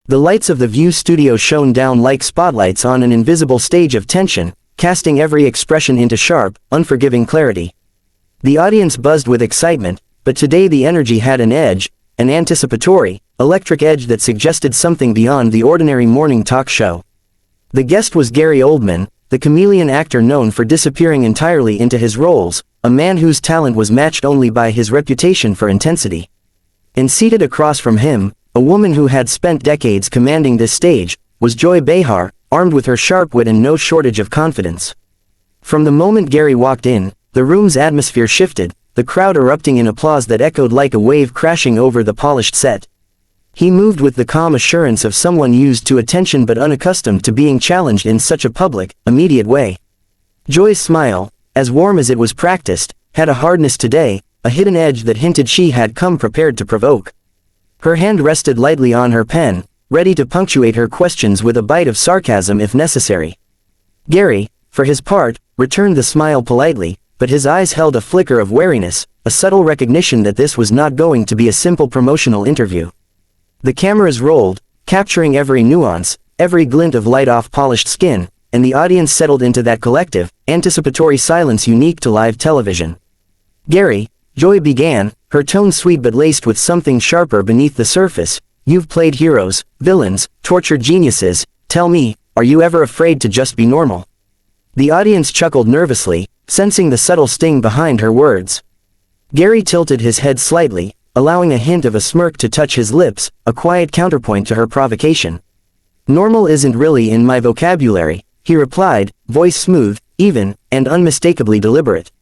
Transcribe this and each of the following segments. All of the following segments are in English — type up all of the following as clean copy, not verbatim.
The lights of the View studio shone down like spotlights on an invisible stage of tension, casting every expression into sharp, unforgiving clarity. The audience buzzed with excitement, but today the energy had an edge, an anticipatory, electric edge that suggested something beyond the ordinary morning talk show. The guest was Gary Oldman, the chameleon actor known for disappearing entirely into his roles, a man whose talent was matched only by his reputation for intensity. And seated across from him, a woman who had spent decades commanding this stage, was Joy Behar, armed with her sharp wit and no shortage of confidence. From the moment Gary walked in, the room's atmosphere shifted, the crowd erupting in applause that echoed like a wave crashing over the polished set. He moved with the calm assurance of someone used to attention but unaccustomed to being challenged in such a public, immediate way. Joy's smile, as warm as it was practiced, had a hardness today, a hidden edge that hinted she had come prepared to provoke. Her hand rested lightly on her pen, ready to punctuate her questions with a bite of sarcasm if necessary. Gary, for his part, returned the smile politely, but his eyes held a flicker of wariness, a subtle recognition that this was not going to be a simple promotional interview. The cameras rolled, capturing every nuance, every glint of light off polished skin, and the audience settled into that collective, anticipatory silence unique to live television. "Gary," Joy began, her tone sweet but laced with something sharper beneath the surface, "you've played heroes, villains, tortured geniuses. Tell me, are you ever afraid to just be normal?" The audience chuckled nervously, sensing the subtle sting behind her words. Gary tilted his head slightly, allowing a hint of a smirk to touch his lips, a quiet counterpoint to her provocation. "Normal isn't really in my vocabulary," he replied, voice smooth, even, and unmistakably deliberate.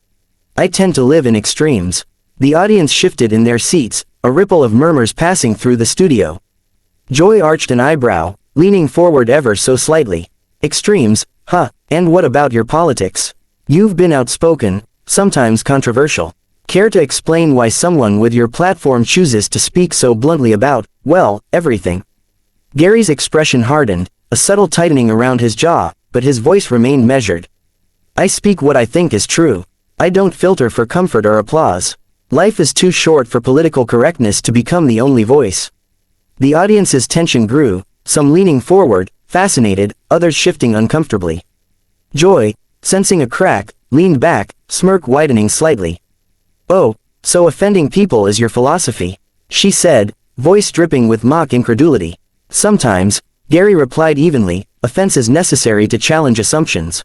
"I tend to live in extremes." The audience shifted in their seats, a ripple of murmurs passing through the studio. Joy arched an eyebrow, leaning forward ever so slightly. "Extremes, huh, and what about your politics? You've been outspoken, sometimes controversial. Care to explain why someone with your platform chooses to speak so bluntly about, well, everything?" Gary's expression hardened, a subtle tightening around his jaw, but his voice remained measured. "I speak what I think is true. I don't filter for comfort or applause. Life is too short for political correctness to become the only voice." The audience's tension grew, some leaning forward, fascinated, others shifting uncomfortably. Joy, sensing a crack, leaned back, smirk widening slightly. "Oh, so offending people is your philosophy," she said, voice dripping with mock incredulity. "Sometimes," Gary replied evenly, "offense is necessary to challenge assumptions.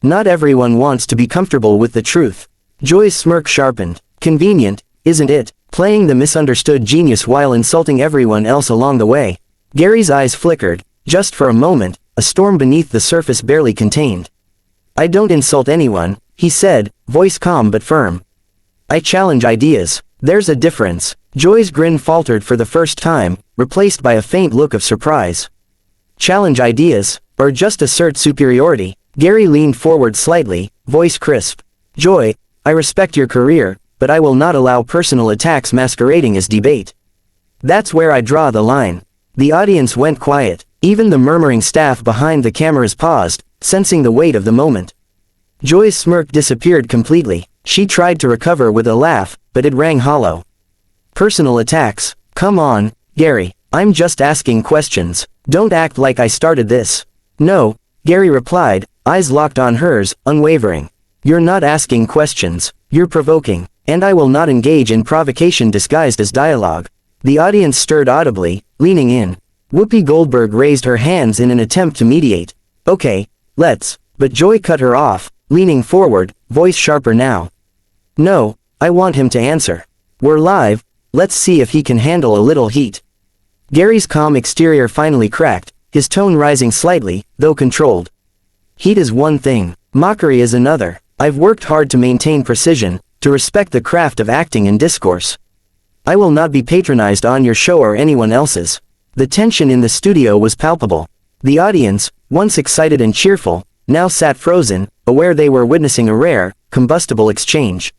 Not everyone wants to be comfortable with the truth." Joy's smirk sharpened. "Convenient, isn't it, playing the misunderstood genius while insulting everyone else along the way?" Gary's eyes flickered, just for a moment, a storm beneath the surface barely contained. "I don't insult anyone," he said, voice calm but firm. "I challenge ideas. There's a difference." Joy's grin faltered for the first time, replaced by a faint look of surprise. "Challenge ideas, or just assert superiority?" Gary leaned forward slightly, voice crisp. "Joy, I respect your career, but I will not allow personal attacks masquerading as debate. That's where I draw the line." The audience went quiet, even the murmuring staff behind the cameras paused, sensing the weight of the moment. Joy's smirk disappeared completely. She tried to recover with a laugh, but it rang hollow. "Personal attacks? Come on, Gary, I'm just asking questions. Don't act like I started this." "No," Gary replied, eyes locked on hers, unwavering. "You're not asking questions, you're provoking, and I will not engage in provocation disguised as dialogue." The audience stirred audibly, leaning in. Whoopi Goldberg raised her hands in an attempt to mediate. "Okay, let's," but Joy cut her off, leaning forward, voice sharper now. "No, I want him to answer. We're live, let's see if he can handle a little heat." Gary's calm exterior finally cracked, his tone rising slightly, though controlled. "Heat is one thing, mockery is another. I've worked hard to maintain precision, to respect the craft of acting and discourse. I will not be patronized on your show or anyone else's." The tension in the studio was palpable. The audience, once excited and cheerful, now sat frozen, aware they were witnessing a rare, combustible exchange.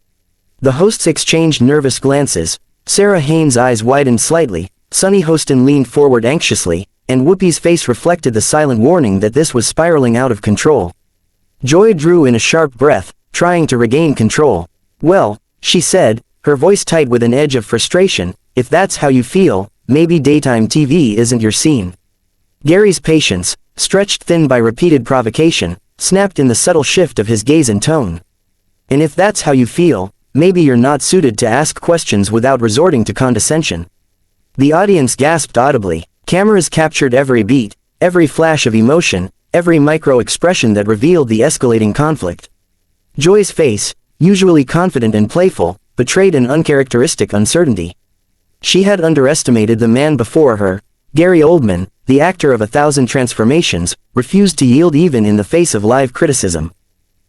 The hosts exchanged nervous glances. Sarah Haynes' eyes widened slightly, Sunny Hostin leaned forward anxiously, and Whoopi's face reflected the silent warning that this was spiraling out of control. Joy drew in a sharp breath, trying to regain control. "Well," she said, her voice tight with an edge of frustration, "if that's how you feel, maybe daytime TV isn't your scene." Gary's patience, stretched thin by repeated provocation, snapped in the subtle shift of his gaze and tone. And if that's how you feel, maybe you're not suited to ask questions without resorting to condescension. The audience gasped audibly. Cameras captured every beat, every flash of emotion, every micro-expression that revealed the escalating conflict. Joy's face, usually confident and playful, betrayed an uncharacteristic uncertainty. She had underestimated the man before her. Gary Oldman, the actor of 1,000 transformations, refused to yield even in the face of live criticism.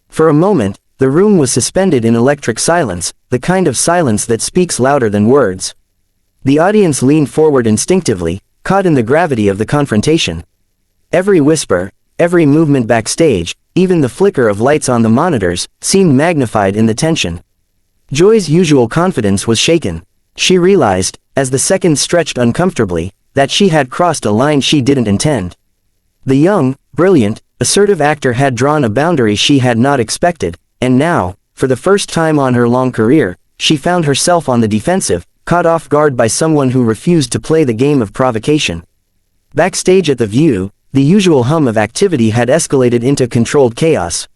For a moment, the room was suspended in electric silence, the kind of silence that speaks louder than words. The audience leaned forward instinctively, caught in the gravity of the confrontation. Every whisper, every movement backstage, even the flicker of lights on the monitors, seemed magnified in the tension. Joy's usual confidence was shaken. She realized, as the seconds stretched uncomfortably, that she had crossed a line she didn't intend. The young, brilliant, assertive actor had drawn a boundary she had not expected, and now, for the first time on her long career, she found herself on the defensive, caught off guard by someone who refused to play the game of provocation. Backstage at The View, the usual hum of activity had escalated into controlled chaos.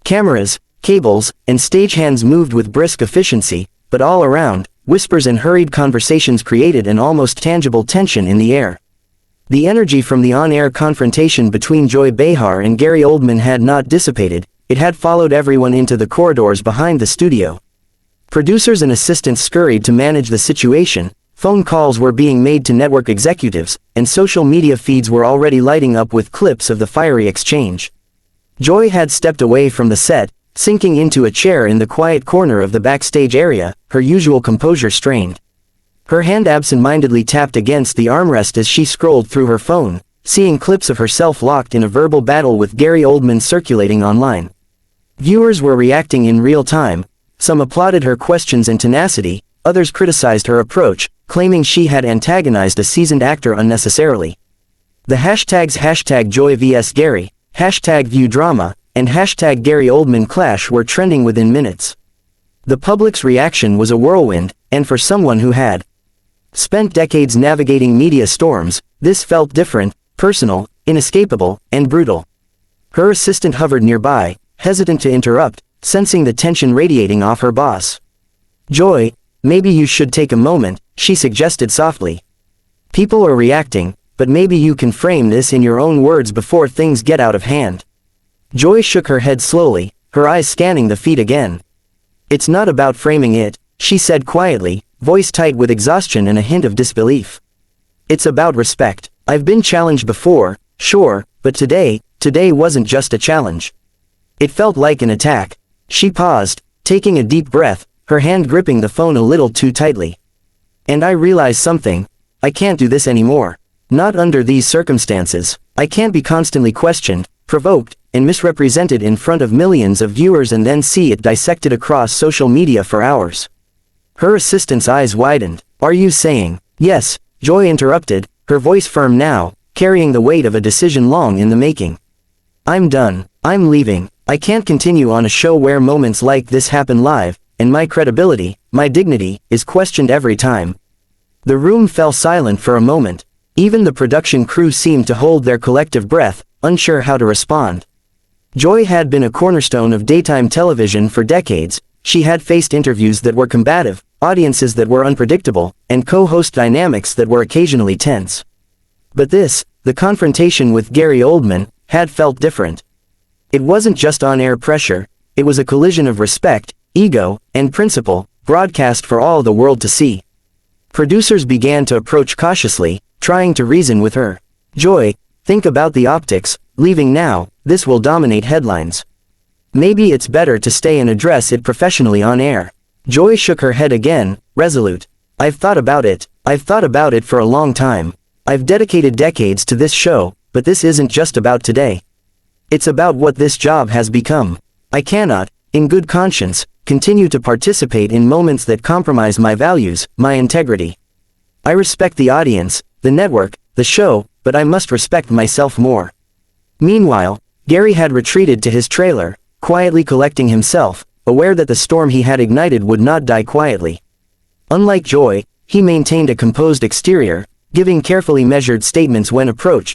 Cameras, cables, and stagehands moved with brisk efficiency, but all around, whispers and hurried conversations created an almost tangible tension in the air. The energy from the on-air confrontation between Joy Behar and Gary Oldman had not dissipated, it had followed everyone into the corridors behind the studio. Producers and assistants scurried to manage the situation, phone calls were being made to network executives, and social media feeds were already lighting up with clips of the fiery exchange. Joy had stepped away from the set, sinking into a chair in the quiet corner of the backstage area, her usual composure strained. Her hand absent-mindedly tapped against the armrest as she scrolled through her phone, seeing clips of herself locked in a verbal battle with Gary Oldman circulating online. Viewers were reacting in real time. Some applauded her questions and tenacity, others criticized her approach, claiming she had antagonized a seasoned actor unnecessarily. The hashtags #Joy vs Gary, #ViewDrama, and #Gary Oldman clash were trending within minutes. The public's reaction was a whirlwind, and for someone who had spent decades navigating media storms, this felt different, personal, inescapable, and brutal. Her assistant hovered nearby, hesitant to interrupt, sensing the tension radiating off her boss. "Joy, maybe you should take a moment," she suggested softly. "People are reacting, but maybe you can frame this in your own words before things get out of hand." Joy shook her head slowly, her eyes scanning the feed again. "It's not about framing it," she said quietly, voice tight with exhaustion and a hint of disbelief. "It's about respect. I've been challenged before, sure, but today wasn't just a challenge. It felt like an attack." She paused, taking a deep breath, her hand gripping the phone a little too tightly. "And I realized something. I can't do this anymore. Not under these circumstances. I can't be constantly questioned, provoked, and misrepresented in front of millions of viewers and then see it dissected across social media for hours." Her assistant's eyes widened. "Are you saying—" "Yes," Joy interrupted, her voice firm now, carrying the weight of a decision long in the making. "I'm done. I'm leaving. I can't continue on a show where moments like this happen live, and my credibility, my dignity, is questioned every time." The room fell silent for a moment. Even the production crew seemed to hold their collective breath, unsure how to respond. Joy had been a cornerstone of daytime television for decades. She had faced interviews that were combative, audiences that were unpredictable, and co-host dynamics that were occasionally tense. But this, the confrontation with Gary Oldman, had felt different. It wasn't just on-air pressure, it was a collision of respect, ego, and principle, broadcast for all the world to see. Producers began to approach cautiously, trying to reason with her. "Joy, think about the optics, leaving now, this will dominate headlines. Maybe it's better to stay and address it professionally on air." Joy shook her head again, resolute. I've thought about it for a long time. I've dedicated decades to this show, but this isn't just about today. It's about what this job has become. I cannot, in good conscience, continue to participate in moments that compromise my values, my integrity. I respect the audience, the network, the show, but I must respect myself more. Meanwhile, Gary had retreated to his trailer, quietly collecting himself, aware that the storm he had ignited would not die quietly. Unlike Joy, he maintained a composed exterior, giving carefully measured statements when approached,